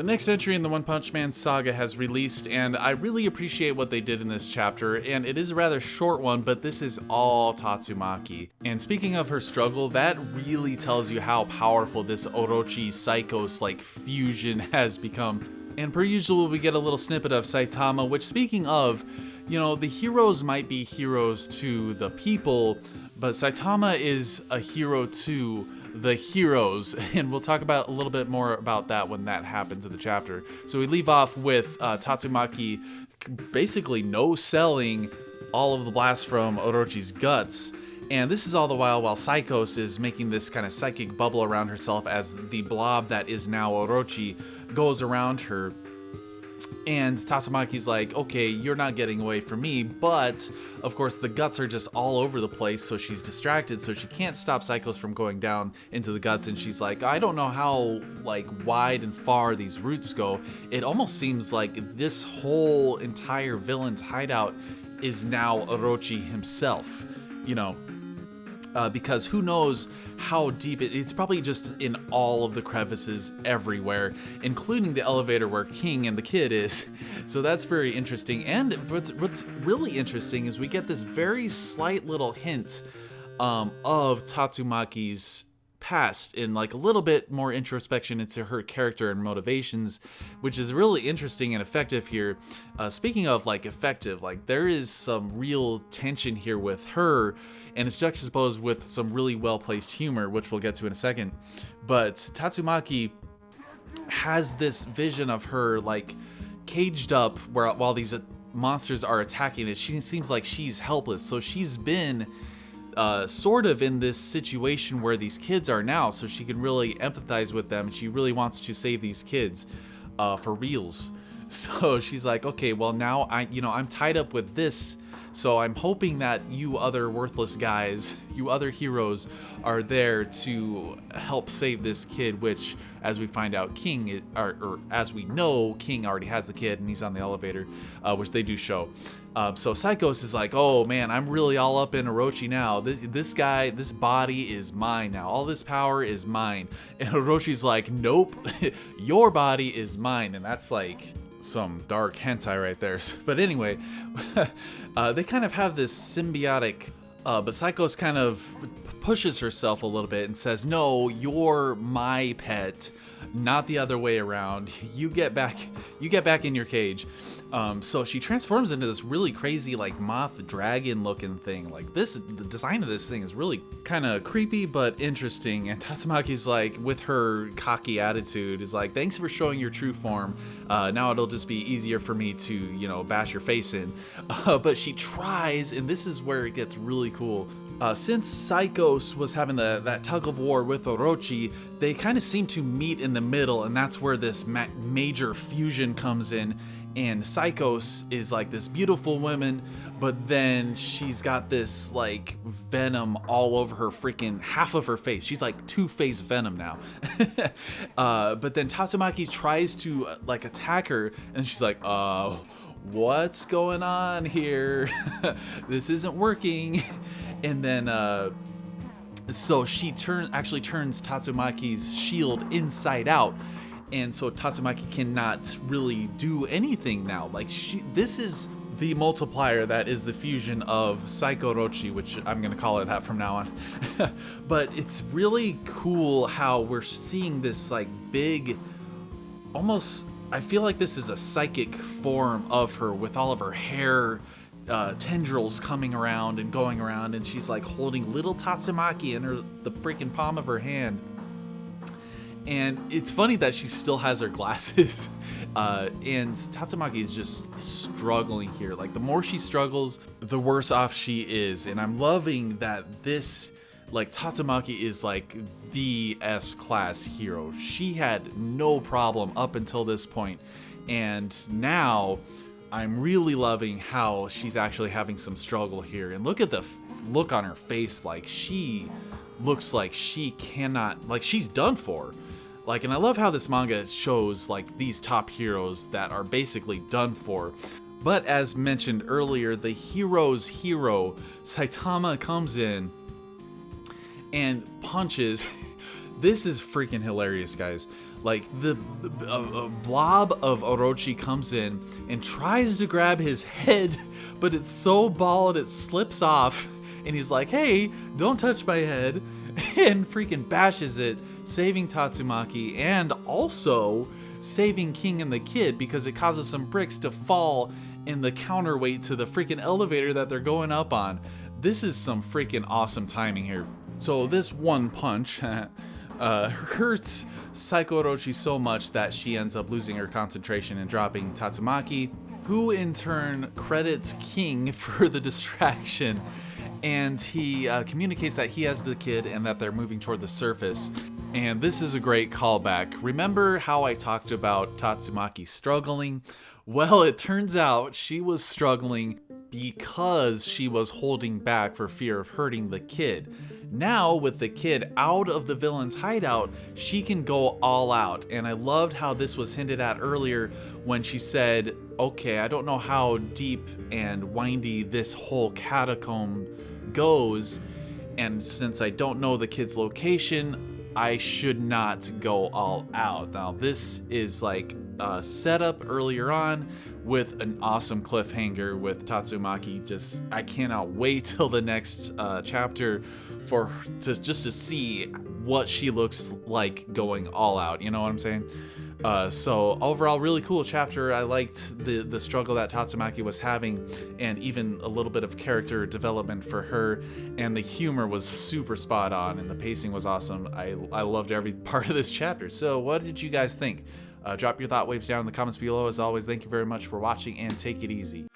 The next entry in the One Punch Man saga has released, and I really appreciate what they did in this chapter, and it is a rather short one, but this is all Tatsumaki. And speaking of her struggle, that really tells you how powerful this Orochi Psychos like fusion has become. And per usual, we get a little snippet of Saitama, which, speaking of, you know, the heroes might be heroes to the people, but Saitama is a hero to the heroes, and we'll talk about a little bit more about that when that happens in the chapter. So we leave off with Tatsumaki basically no-selling all of the blasts from Orochi's guts, and this is all the while Psychos is making this kind of psychic bubble around herself as the blob that is now Orochi goes around her. And Tatsumaki's like, okay, you're not getting away from me, but of course the guts are just all over the place, so she's distracted, so she can't stop Psychos from going down into the guts, and she's like, I don't know how like wide and far these roots go. It almost seems like this whole entire villain's hideout is now Orochi himself, you know, because who knows how deep it's probably just in all of the crevices everywhere, including the elevator where King and the kid is. So that's very interesting. And what's really interesting is we get this very slight little hint of Tatsumaki's past in like a little bit more introspection into her character and motivations, which is really interesting and effective here. Speaking of like effective, like there is some real tension here with her, and it's juxtaposed with some really well-placed humor, which we'll get to in a second. But Tatsumaki has this vision of her like caged up while these monsters are attacking it. She seems like she's helpless, so she's been sort of in this situation where these kids are now, so she can really empathize with them. She really wants to save these kids for reals. So she's like, okay, well now I'm tied up with this, so I'm hoping that you other worthless guys, you other heroes, are there to help save this kid, which, as we find out, King, or as we know, King already has the kid and he's on the elevator, which they do show. So Psychos is like, oh man, I'm really all up in Orochi now. This guy, this body is mine now. All this power is mine. And Orochi's like, nope, your body is mine. And that's like some dark hentai right there. But anyway, they kind of have this symbiotic, but Psychos kind of pushes herself a little bit and says, no, you're my pet, not the other way around. You get back in your cage. So she transforms into this really crazy like moth dragon looking thing. Like the design of this thing is really kind of creepy but interesting. And Tatsumaki's like, with her cocky attitude, is like, thanks for showing your true form. Now it'll just be easier for me to, you know, bash your face in. But she tries, and this is where it gets really cool. Since Psychos was having that tug of war with Orochi, they kind of seem to meet in the middle, and that's where this major fusion comes in. And Psychos is like this beautiful woman, but then she's got this like venom all over her freaking half of her face. She's like Two-Face Venom now. But then Tatsumaki tries to like attack her, and she's like, what's going on here? This isn't working. And then so she actually turns Tatsumaki's shield inside out. And so Tatsumaki cannot really do anything now. Like this is the multiplier that is the fusion of Psycho Orochi, which I'm gonna call it that from now on. But it's really cool how we're seeing this like big, almost, I feel like this is a psychic form of her with all of her hair tendrils coming around and going around, and she's like holding little Tatsumaki in the freaking palm of her hand. And it's funny that she still has her glasses, and Tatsumaki is just struggling here. Like the more she struggles, the worse off she is. And I'm loving that this, like, Tatsumaki is like the S-class hero. She had no problem up until this point, and now I'm really loving how she's actually having some struggle here. And look at the look on her face, like she looks like she cannot, like she's done for. Like, and I love how this manga shows like these top heroes that are basically done for. But as mentioned earlier, the hero's hero, Saitama, comes in and punches. This is freaking hilarious, guys. Like a blob of Orochi comes in and tries to grab his head, but it's so bald it slips off, and he's like, hey, don't touch my head, and freaking bashes it, saving Tatsumaki and also saving King and the kid, because it causes some bricks to fall in the counterweight to the freaking elevator that they're going up on. This is some freaking awesome timing here. So this one punch hurts Psycho Orochi so much that she ends up losing her concentration and dropping Tatsumaki, who in turn credits King for the distraction, and he communicates that he has the kid and that they're moving toward the surface. And this is a great callback. Remember how I talked about Tatsumaki struggling? Well, it turns out she was struggling because she was holding back for fear of hurting the kid. Now, with the kid out of the villain's hideout, she can go all out. And I loved how this was hinted at earlier when she said, okay, I don't know how deep and windy this whole catacomb goes, and since I don't know the kid's location, I should not go all out. Now, this is like a setup earlier on with an awesome cliffhanger with Tatsumaki. Just, I cannot wait till the next chapter to see what she looks like going all out. You know what I'm saying? So overall, really cool chapter. I liked the struggle that Tatsumaki was having, and even a little bit of character development for her, and the humor was super spot on, and the pacing was awesome. I loved every part of this chapter. So what did you guys think? Drop your thought waves down in the comments below. As always, thank you very much for watching, and take it easy.